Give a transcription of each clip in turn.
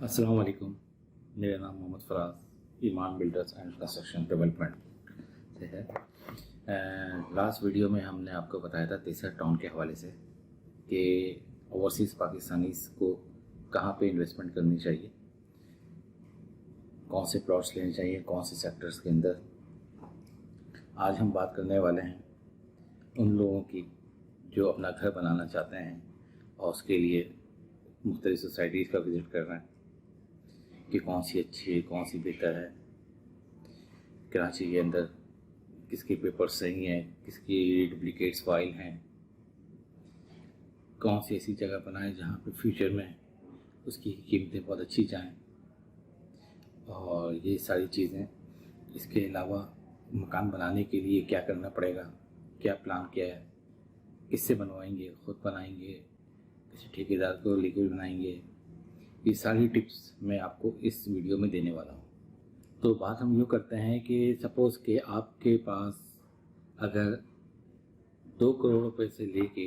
अस्सलाम वालेकुम। मेरा नाम मोहम्मद फराज ईमान बिल्डर्स एंड कंस्ट्रक्शन डेवलपमेंट से है। लास्ट वीडियो में हमने आपको बताया था तीसरा टाउन के हवाले से कि ओवरसीज़ पाकिस्तानीज़ को कहाँ पे इन्वेस्टमेंट करनी चाहिए, कौन से प्लॉट्स लेने चाहिए, कौन से सेक्टर्स के अंदर। आज हम बात करने वाले हैं उन लोगों की जो अपना घर बनाना चाहते हैं और उसके लिए मुख्तलिफ सोसाइटीज़ का विज़िट कर रहे हैं कि कौन सी अच्छी है, कौन सी बेहतर है, कराची के अंदर किसके पेपर सही हैं, किसकी डुप्लीकेट्स फाइल हैं, कौन सी ऐसी जगह बनाएं जहाँ पे फ्यूचर में उसकी कीमतें बहुत अच्छी जाएं। और ये सारी चीज़ें, इसके अलावा मकान बनाने के लिए क्या करना पड़ेगा, क्या प्लान किया है, किससे बनवाएंगे, ख़ुद बनाएंगे, किसी ठेकेदार को लेकर बनाएंगे, ये सारी टिप्स मैं आपको इस वीडियो में देने वाला हूँ। तो बात हम यूँ करते हैं कि सपोज़ कि आपके पास अगर 2 करोड़ रुपए से लेके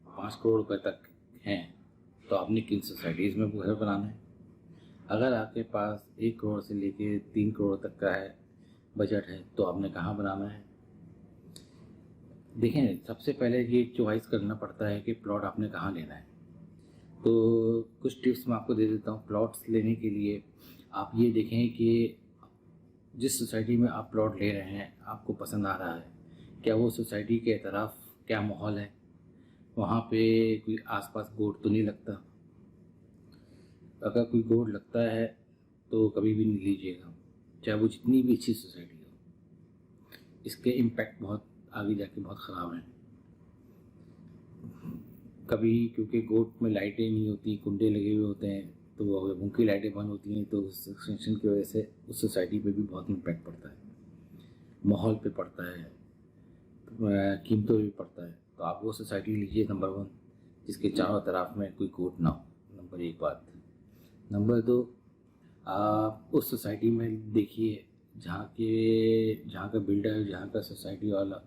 5 करोड़ रुपए तक हैं तो आपने किन सोसाइटीज़ में घर बनाना है। अगर आपके पास 1 करोड़ से लेके 3 करोड़ तक का है बजट है तो आपने कहाँ बनाना है। देखें, सबसे पहले ये चॉइस करना पड़ता है कि प्लॉट आपने कहाँ लेना है। तो कुछ टिप्स मैं आपको दे देता हूँ। प्लॉट्स लेने के लिए आप ये देखें कि जिस सोसाइटी में आप प्लॉट ले रहे हैं आपको पसंद आ रहा है, क्या वो सोसाइटी के तरफ क्या माहौल है, वहाँ पे कोई आसपास गोड तो नहीं लगता। अगर कोई गोड लगता है तो कभी भी नहीं लीजिएगा, चाहे वो जितनी भी अच्छी सोसाइटी हो। इसके इम्पैक्ट बहुत आगे जाके बहुत ख़राब हैं। कभी क्योंकि गोट में लाइटें नहीं होती, कुंडे लगे हुए होते हैं, तो अगर उनकी लाइटें बंद होती हैं तो उस एक्सटेंशन की वजह से उस सोसाइटी पे भी बहुत इम्पैक्ट पड़ता है, माहौल पे पड़ता है, कीमतों पे पड़ता है। तो आप वो सोसाइटी लीजिए नंबर 1 जिसके चारों तरफ में कोई गोट ना हो। नंबर 1 बात। नंबर 2, आप उस सोसाइटी में देखिए जहाँ का बिल्डर, जहाँ का सोसाइटी वाला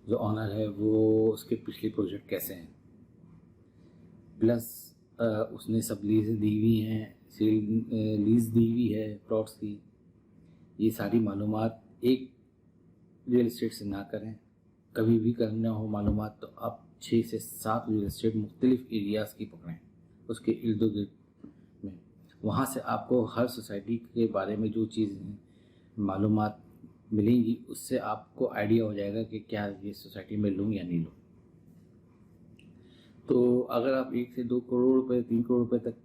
जो ऑनर है वो उसके पिछले प्रोजेक्ट कैसे हैं, प्लस उसने सब लीज दी हुई हैं, लीज दी हुई है प्लॉट्स की। ये सारी मालूमात एक रियल एस्टेट से ना करें। कभी भी करना हो मालूमात तो आप 6 से 7 रियल एस्टेट मुख्तलिफ एरियाज़ की पकड़ें, उसके इर्द गिर्द में। वहाँ से आपको हर सोसाइटी के बारे में जो चीज़ें मालूमात मिलेंगी उससे आपको आइडिया हो जाएगा कि क्या ये सोसाइटी में लूँ या नहीं लूँ। तो अगर आप 1 से 2 करोड़ रुपए, 3 करोड़ रुपए तक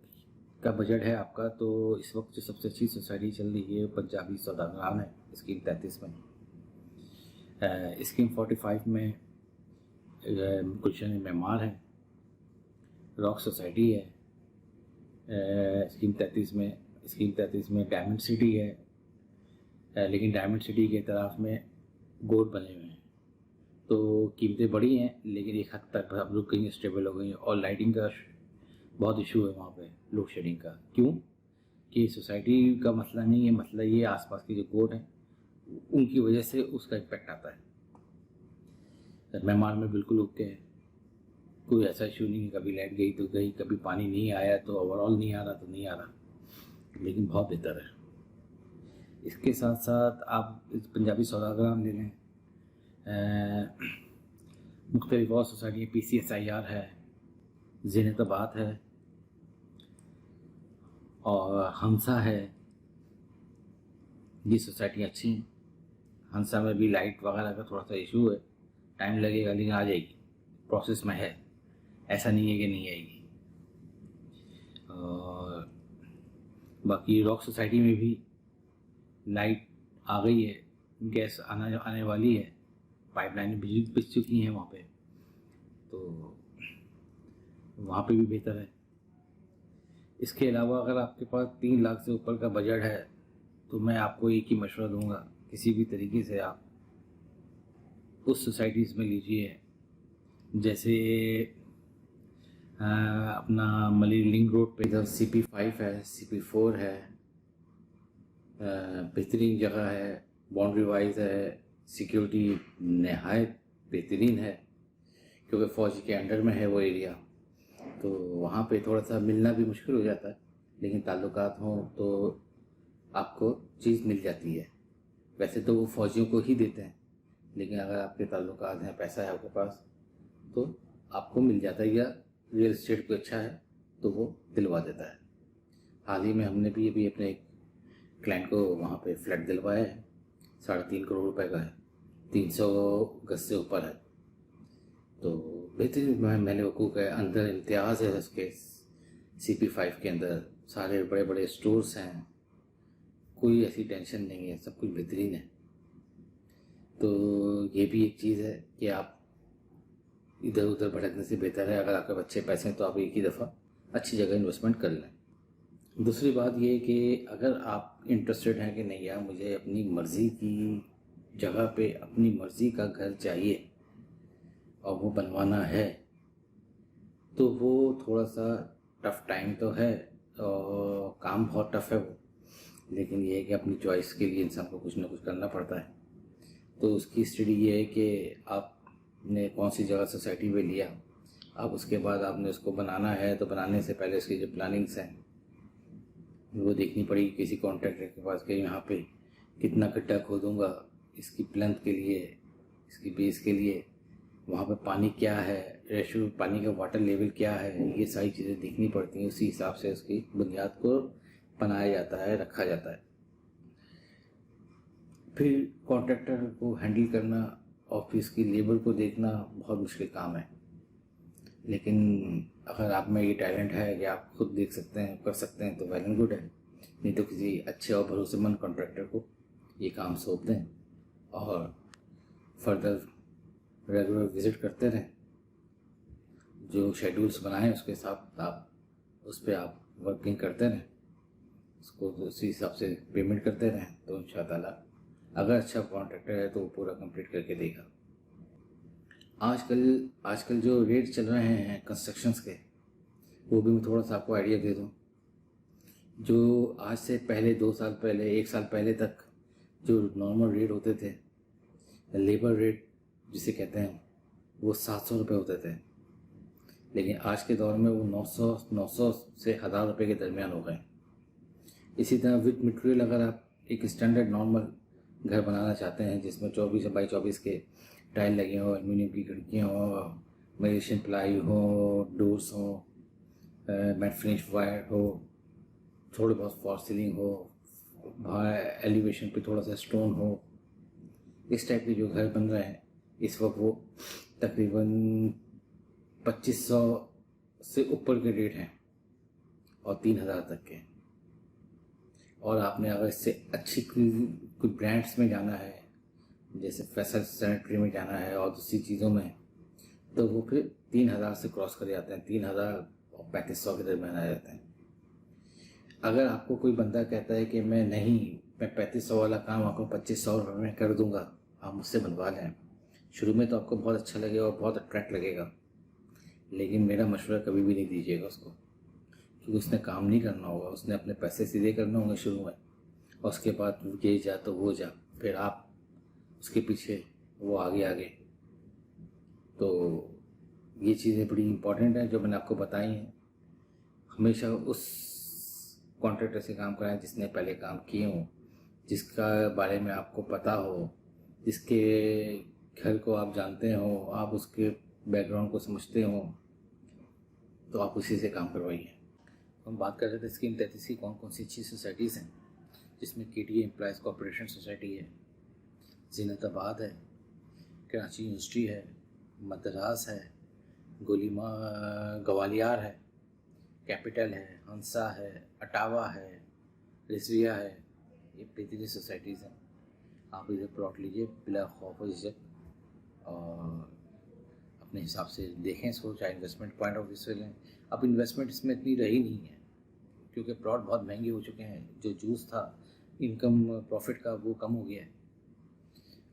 का बजट है आपका, तो इस वक्त जो सबसे अच्छी सोसाइटी चल रही है पंजाबी सौदागरान है, स्कीम 33 में। स्कीम 45 में गुलशन मेमार है, रॉक सोसाइटी है। स्कीम 33 में डायमंड सिटी है, लेकिन डायमंड सिटी के तरफ में गोड बने हुए हैं। तो कीमतें बढ़ी हैं लेकिन एक हद तक अब रुक गई, स्टेबल हो गई। और लाइटिंग का बहुत इशू है वहाँ पे, लोड शेडिंग का। क्यों कि सोसाइटी का मसला नहीं है, मसला ये आसपास के जो गोड हैं उनकी वजह से उसका इम्पेक्ट आता है। मेहमान में बिल्कुल ओके है, कोई ऐसा इशू नहीं है। कभी लाइट गई तो गई, कभी पानी नहीं आया तो ओवरऑल नहीं आ रहा तो नहीं आ रहा, लेकिन बहुत बेहतर है। इसके साथ साथ आप पंजाबी सौदागरान ले लें, मुख्तलिफ और सोसाइटी PCSIR है, ज़ीनताबाद है और हंसा है। ये सोसाइटियाँ अच्छी हैं। हंसा में भी लाइट वगैरह का थोड़ा सा इशू है, टाइम लगेगा लेकिन आ जाएगी, प्रोसेस में है, ऐसा नहीं है कि नहीं आएगी। और बाकी रॉक सोसाइटी में भी लाइट आ गई है, गैस आने वाली है, पाइपलाइन बिछ चुकी हैं वहाँ पे, तो वहाँ पे भी बेहतर है। इसके अलावा अगर आपके पास 3 लाख से ऊपर का बजट है तो मैं आपको एक ही मशवरा दूंगा, किसी भी तरीके से आप उस सोसाइटीज़ में लीजिए। जैसे अपना मली लिंक रोड पे इधर CP5 है, CP4 है, बेहतरीन जगह है, बाउंड्री वाइज है, सिक्योरिटी नहायत बेहतरीन है क्योंकि फ़ौज के अंडर में है वो एरिया। तो वहाँ पे थोड़ा सा मिलना भी मुश्किल हो जाता है, लेकिन ताल्लुकात हों तो आपको चीज़ मिल जाती है। वैसे तो वो फ़ौजियों को ही देते हैं, लेकिन अगर आपके ताल्लुकात हैं, पैसा है आपके पास, तो आपको मिल जाता है, या रियल एस्टेट कोई अच्छा है तो वो दिलवा देता है। हाल ही में हमने भी अभी अपने एक क्लाइंट को वहाँ पे फ्लैट दिलवाया है, 3.5 करोड़ रुपए का है, 300 गज से ऊपर है। तो बेहतरीन मैंने वकूफ़ है, अंदर इम्तियाज़ है उसके, CP5 के अंदर सारे बड़े बड़े स्टोर्स हैं, कोई ऐसी टेंशन नहीं है, सब कुछ बेहतरीन है। तो ये भी एक चीज़ है कि आप इधर उधर भटकने से बेहतर है, अगर आपके अच्छे पैसे हैं तो आप एक ही दफ़ा अच्छी जगह इन्वेस्टमेंट कर लें। दूसरी बात ये कि अगर आप इंटरेस्टेड हैं कि नहीं यार मुझे अपनी मर्ज़ी की जगह पे अपनी मर्ज़ी का घर चाहिए और वो बनवाना है, तो वो थोड़ा सा टफ़ टाइम तो है और काम बहुत टफ़ है वो, लेकिन ये है कि अपनी चॉइस के लिए इंसान को कुछ ना कुछ करना पड़ता है। तो उसकी स्टडी ये है कि आपने कौन सी जगह सोसाइटी में लिया, अब उसके बाद आपने उसको बनाना है तो बनाने से पहले उसकी जो प्लानिंग्स हैं वो देखनी पड़ेगी किसी कॉन्ट्रैक्टर के पास कि यहाँ पे कितना गड्ढा खोदूँगा इसकी प्लेंथ के लिए, इसकी बेस के लिए, वहाँ पे पानी क्या है, रेशो पानी का वाटर लेवल क्या है, ये सारी चीज़ें देखनी पड़ती हैं। उसी हिसाब से उसकी बुनियाद को बनाया जाता है, रखा जाता है। फिर कॉन्ट्रैक्टर को हैंडल करना और फिर उसकी लेबर को देखना बहुत मुश्किल काम है, लेकिन अगर आप में ये टैलेंट है कि आप खुद देख सकते हैं, कर सकते हैं, तो वेल एंड गुड है। नहीं तो किसी अच्छे और भरोसेमंद कॉन्ट्रैक्टर को ये काम सौंप दें और फर्दर रेगुलर विज़िट करते रहें। जो शेड्यूल्स बनाएं उसके साथ आप उस पर आप वर्किंग करते रहें, उसको उसी हिसाब से पेमेंट करते रहें, तो इंशाअल्लाह अगर अच्छा कॉन्ट्रैक्टर है तो वो पूरा कंप्लीट करके देगा। आजकल जो रेट चल रहे हैं कंस्ट्रक्शंस के, वो भी मैं थोड़ा सा आपको आइडिया दे दूँ। जो आज से पहले 2 साल पहले, 1 साल पहले तक जो नॉर्मल रेट होते थे, लेबर रेट जिसे कहते हैं, वो 700 रुपये होते थे, लेकिन आज के दौर में वो 900 से 1000 रुपये के दरमियान हो गए। इसी तरह विद मटेरियल अगर आप एक स्टैंडर्ड नॉर्मल घर बनाना चाहते हैं जिसमें 24 बाई 24 के टाइल लगे हों, एल्युमिनियम की खिड़कियाँ हों, मलेशियन प्लाई हो, डोर्स हो, मैट फिनिश वायर हो, थोड़े बहुत फॉल सीलिंग हो, एलिवेशन पे थोड़ा सा स्टोन हो, इस टाइप के जो घर बन रहे हैं इस वक्त वो तकरीबन 2500 से ऊपर के रेट हैं और 3000 तक के। और आपने अगर इससे अच्छी कोई ब्रांड्स में जाना है, जैसे फैसल सैनिटरी में जाना है और दूसरी चीज़ों में, तो वो फिर 3000 से क्रॉस कर जाते हैं, 3000 और 3500 के दरमियान आ जाते हैं। अगर आपको कोई बंदा कहता है कि मैं 3500 वाला काम आपको 2500 रुपये में कर दूंगा, आप मुझसे बनवा लें, शुरू में तो आपको बहुत अच्छा लगेगा और बहुत अट्रैक्ट लगेगा, लेकिन मेरा मशवरा कभी भी नहीं दीजिएगा उसको, क्योंकि उसने काम नहीं करना होगा, उसने अपने पैसे सीधे करने होंगे शुरू में, और उसके बाद ये जा तो वो जा, फिर आप उसके पीछे, वो आगे आगे। तो ये चीज़ें बड़ी इम्पॉर्टेंट हैं जो मैंने आपको बताई हैं। हमेशा उस कॉन्ट्रैक्टर से काम कराएं जिसने पहले काम किए हों, जिसका बारे में आपको पता हो, जिसके घर को आप जानते हो, आप उसके बैकग्राउंड को समझते हो, तो आप उसी से काम करवाइए। हम बात कर रहे थे स्कीम 33 की कौन कौन सी अच्छी सोसाइटीज़ हैं, जिसमें KTA एम्प्लॉयज़ कॉर्पोरेशन सोसाइटी है, ज़ीनताबाद है, कराची यूनिवर्सिटी है, मद्रास है, गोलीमा गवालियार है, कैपिटल है, हंसा है, अटावा है, रिजविया है। ये बेहतरीन सोसाइटीज़ हैं। आप इधर प्लॉट लीजिए बिला खौफ व झिझक और अपने हिसाब से देखें इसको, चाहे इन्वेस्टमेंट पॉइंट ऑफ व्यू से लें। अब इन्वेस्टमेंट इसमें इतनी रही नहीं है क्योंकि प्लॉट बहुत महंगे हो चुके हैं, जो जूस था इनकम प्रॉफिट का वो कम हो गया है,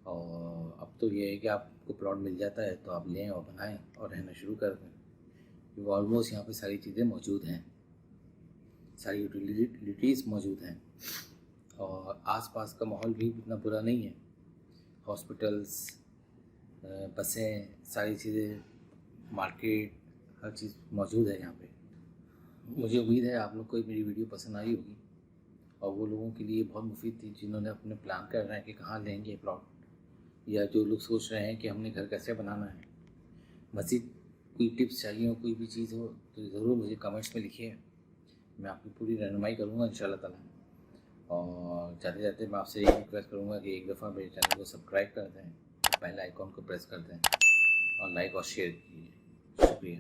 और अब तो ये है कि आपको प्लॉट मिल जाता है तो आप लें और बनाएं और रहना शुरू कर दें, क्योंकि ऑलमोस्ट यहाँ पे सारी चीज़ें मौजूद हैं, सारी यूटिलिटीज़ मौजूद हैं, और आसपास का माहौल भी इतना बुरा नहीं है। हॉस्पिटल्स, बसें, सारी चीज़ें, मार्केट, हर चीज़ मौजूद है यहाँ पे। मुझे उम्मीद है आप लोग को मेरी वीडियो पसंद आई होगी और वो लोगों के लिए बहुत मुफीद थी जिन्होंने अपने प्लान कर रहे हैं कि कहाँ लेंगे प्लॉट, या जो लोग सोच रहे हैं कि हमने घर कैसे बनाना है। मज़ीद कोई टिप्स चाहिए हो, कोई भी चीज़ हो तो ज़रूर मुझे कमेंट्स में लिखिए, मैं आपकी पूरी रहनुमाई करूँगा इंशाल्लाह ताला। और जाते जाते मैं आपसे यही रिक्वेस्ट करूँगा कि एक दफ़ा मेरे चैनल को सब्सक्राइब कर दें, बेल आइकॉन को प्रेस कर दें और लाइक और शेयर कीजिए। शुक्रिया।